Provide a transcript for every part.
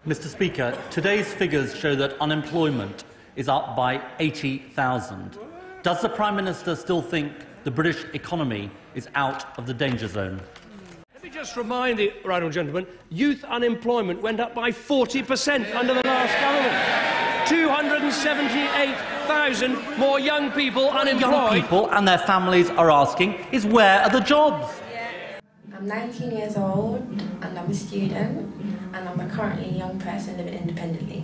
Mr. Speaker, today's figures show that unemployment is up by 80,000. Does the Prime Minister still think the British economy is out of the danger zone? Let me just remind the right honourable gentleman, youth unemployment went up by 40% under the last government. 278,000 more young people unemployed. Young people and their families are asking is where are the jobs? I'm 19 years old and I'm a student and I'm currently a young person living independently.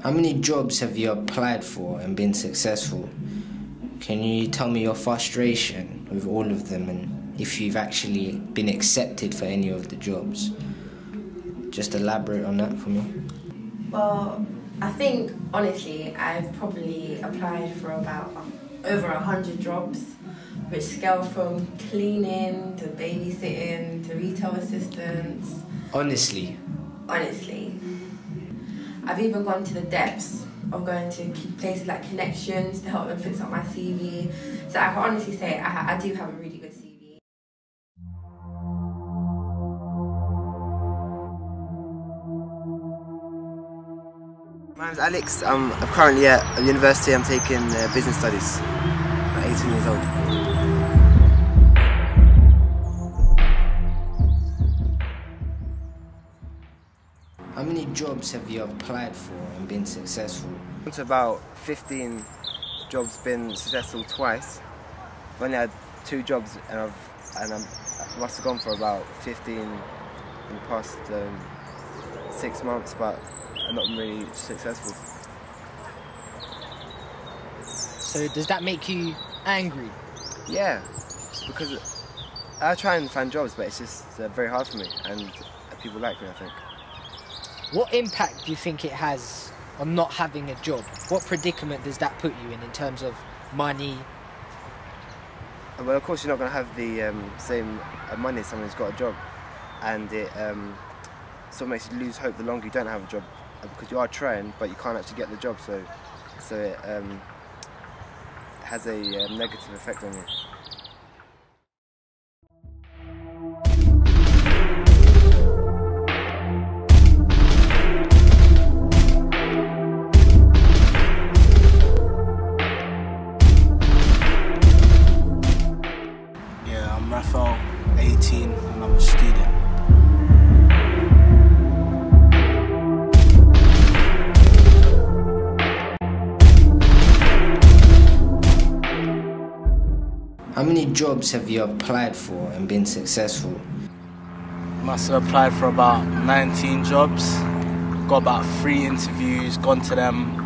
How many jobs have you applied for and been successful? Can you tell me your frustration with all of them and if you've actually been accepted for any of the jobs? Just elaborate on that for me. Well, I think, honestly, I've probably applied for about over 100 jobs, which scale from cleaning to babysitting to retail assistants. Honestly? Honestly. I've even gone to the depths of going to places like Connections to help them fix up my CV. So I can honestly say I do have a really good CV. My name's Alex. I'm currently at university. I'm taking business studies. I'm 18 years old. How many jobs have you applied for and been successful? It's about 15 jobs, been successful twice. I've only had 2 jobs and I must have gone for about 15 in the past 6 months, but I'm not really successful. So does that make you angry? Yeah, because I try and find jobs, but it's just very hard for me, and people like me, I think. What impact do you think it has on not having a job? What predicament does that put you in terms of money? Well, of course you're not going to have the same money as someone who's got a job, and it sort of makes you lose hope the longer you don't have a job, because you are trying but you can't actually get the job, so it has a negative effect on you. Yeah, I'm Raphael, 18, and I'm a student. How many jobs have you applied for and been successful? Must have applied for about 19 jobs. Got about 3 interviews, gone to them.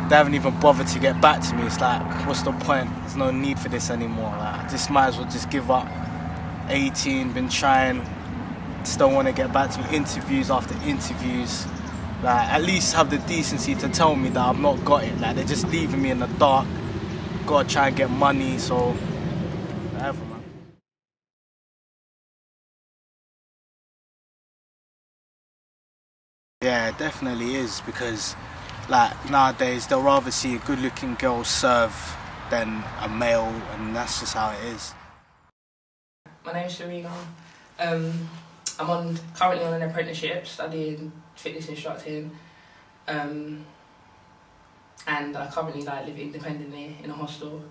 They haven't even bothered to get back to me. It's like, what's the point? There's no need for this anymore. Like, I just might as well just give up. 18, been trying, still want to get back to me. Interviews after interviews. Like, at least have the decency to tell me that I've not got it. Like, they're just leaving me in the dark. Gotta try and get money, so whatever, man. Yeah, it definitely is, because like nowadays they'll rather see a good-looking girl serve than a male, and that's just how it is. My name's Sharina. I'm currently on an apprenticeship studying fitness instructing. And I currently live independently in a hostel.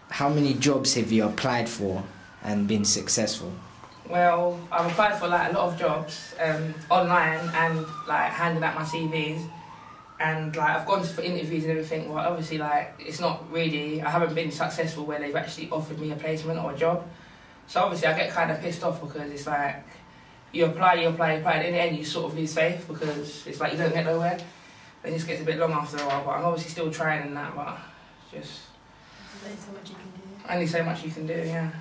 How many jobs have you applied for and been successful? Well, I've applied for a lot of jobs online and handing out my CVs, and I've gone for interviews and everything. Well, obviously it's not really, I haven't been successful where they've actually offered me a placement or a job. So obviously I get kind of pissed off, because it's like you apply, and in the end you sort of lose faith, because it's like you don't get nowhere. It just gets a bit long after a while, but I'm obviously still trying and that, but just... There's only so much you can do. Only so much you can do, yeah.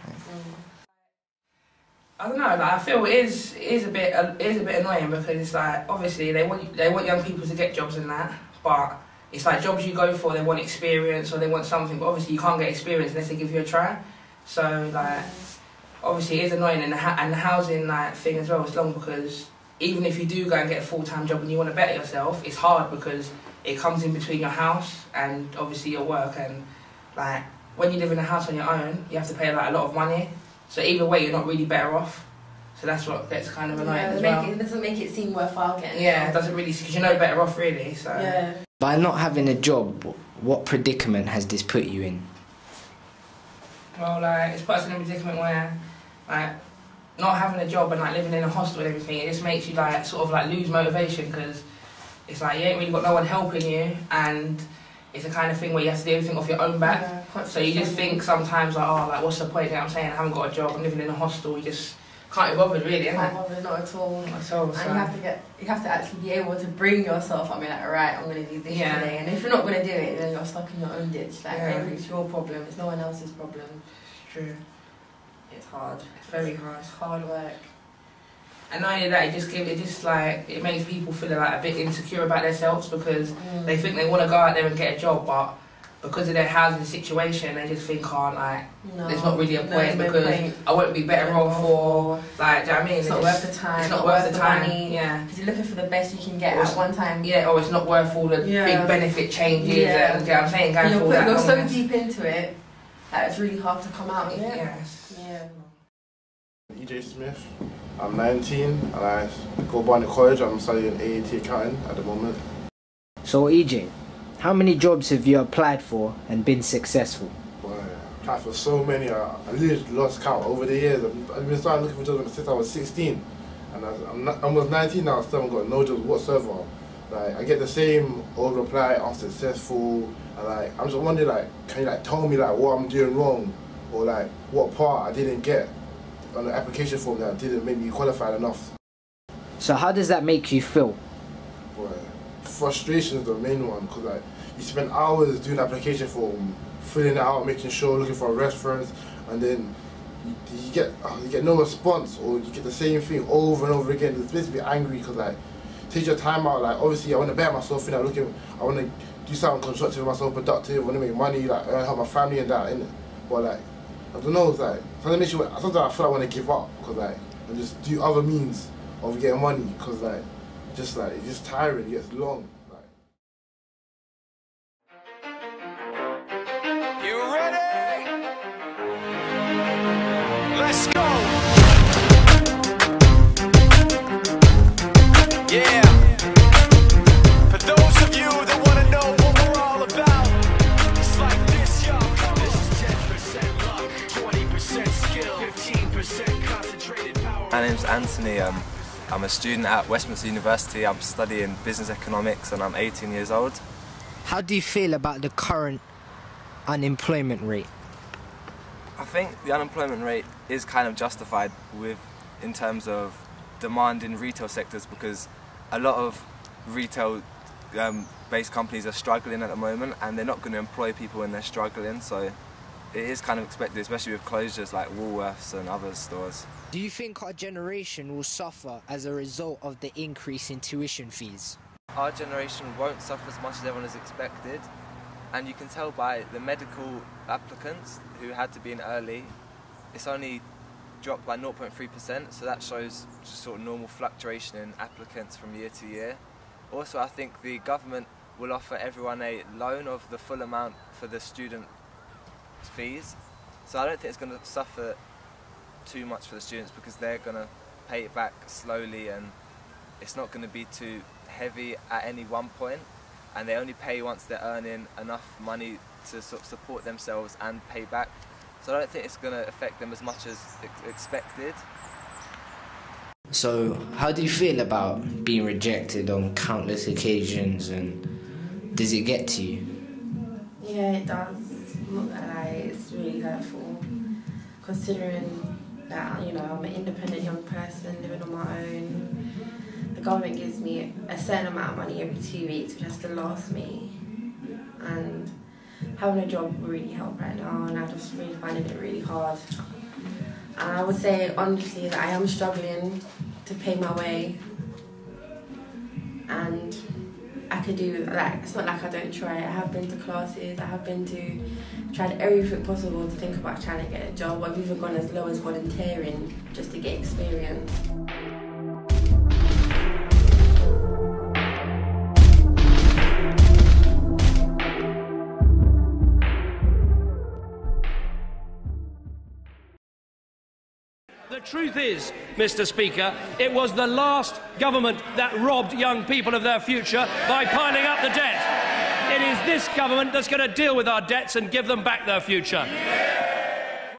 I don't know, I feel it is a bit annoying, because it's like, obviously they want young people to get jobs and that, but it's like jobs you go for, they want experience or they want something, but obviously you can't get experience unless they give you a try. So obviously it is annoying, and the housing thing as well is long, because even if you do go and get a full-time job and you want to better yourself, it's hard because it comes in between your house and obviously your work, and when you live in a house on your own, you have to pay a lot of money, So either way, you're not really better off. So that's what gets kind of annoying as well. It doesn't make it seem worthwhile getting. Yeah, it doesn't really, because you're no better off really. So yeah. By not having a job, what predicament has this put you in? Well, like, it's put us in a predicament where, like, not having a job and like living in a hostel and everything, it just makes you like sort of like lose motivation, because it's like you ain't really got no one helping you, and it's the kind of thing where you have to do everything off your own back. Yeah, so you just think sometimes like, oh, like what's the point? You know what I'm saying, I haven't got a job, I'm living in a hostel. You just can't be bothered really. Can't bother, not at all. Not at all. And you have to actually be able to bring yourself. I mean, like, right, I'm going to do this today, and if you're not going to do it, then you're stuck in your own ditch. Like, maybe it's your problem, it's no one else's problem. It's true. It's hard. It's very hard. It's hard work. And not only that, it makes people feel like a bit insecure about themselves, because they think they want to go out there and get a job, but because of their housing situation, they just think, oh, like, there's not really a point, because I won't be better off, or like, do you know what I mean? It's not worth the time. It's not worth the time. Money. Yeah. Because you're looking for the best you can get at one time. Yeah, or it's not worth all the big benefit changes. And, you know what I'm saying? Going through that. You're so deep into it that it's really hard to come out of it. Yes. Yeah. EJ Smith. I'm 19 and I go by the college. I'm studying AAT accounting at the moment. So EJ, how many jobs have you applied for and been successful? Boy, I applied for so many. I literally lost count over the years. I've been starting looking for jobs since I was 16, and I'm almost 19 now. I still haven't got no jobs whatsoever. Like, I get the same old reply, unsuccessful, and like I'm just wondering, like, can you like tell me like what I'm doing wrong, or like what part I didn't get on the application form that didn't make me qualified enough. So how does that make you feel? Boy, frustration is the main one, because like you spend hours doing the application form, filling it out, making sure, looking for a reference, and then you get no response, or you get the same thing over and over again. It's basically angry, because like take your time out. Like obviously I want to better myself, I want to do something constructive with myself, productive, I want to make money, like help my family and that, innit? But like I don't know, it's like sometimes I feel like I want to give up, because like and just do other means of getting money, because like it's just tiring, it gets long. You ready? Let's go. Yeah. For those of you that want to know what we're all about, it's like this, yo. This is 10% luck, 20% skill, 15% concentrated power. My name's Anthony. I'm a student at Westminster University. I'm studying business economics and I'm 18 years old. How do you feel about the current unemployment rate? I think the unemployment rate is kind of justified in terms of demand in retail sectors, because a lot of retail based companies are struggling at the moment, and they're not going to employ people when they're struggling, so it is kind of expected, especially with closures like Woolworths and other stores. Do you think our generation will suffer as a result of the increase in tuition fees? Our generation won't suffer as much as everyone has expected, and you can tell by the medical applicants who had to be in early, it's only dropped by 0.3%, so that shows just sort of normal fluctuation in applicants from year to year. Also, I think the government will offer everyone a loan of the full amount for the student fees, so I don't think it's going to suffer too much for the students, because they're going to pay it back slowly, and it's not going to be too heavy at any one point, and they only pay once they're earning enough money to sort of support themselves and pay back. So I don't think it's going to affect them as much as expected. So how do you feel about being rejected on countless occasions, and does it get to you? Yeah, it does. I'm not gonna lie, it's really hurtful, considering that, I'm an independent young person living on my own. The government gives me a certain amount of money every 2 weeks, which has to last me, and having a job will really help right now, and I'm just really finding it really hard. And I would say honestly that I am struggling to pay my way, and I could do, like, it's not like I don't try. I have been to classes, I have tried everything possible to think about trying to get a job. I've even gone as low as volunteering just to get experience. The truth is, Mr. Speaker, it was the last government that robbed young people of their future by piling up the debt. It is this government that's going to deal with our debts and give them back their future.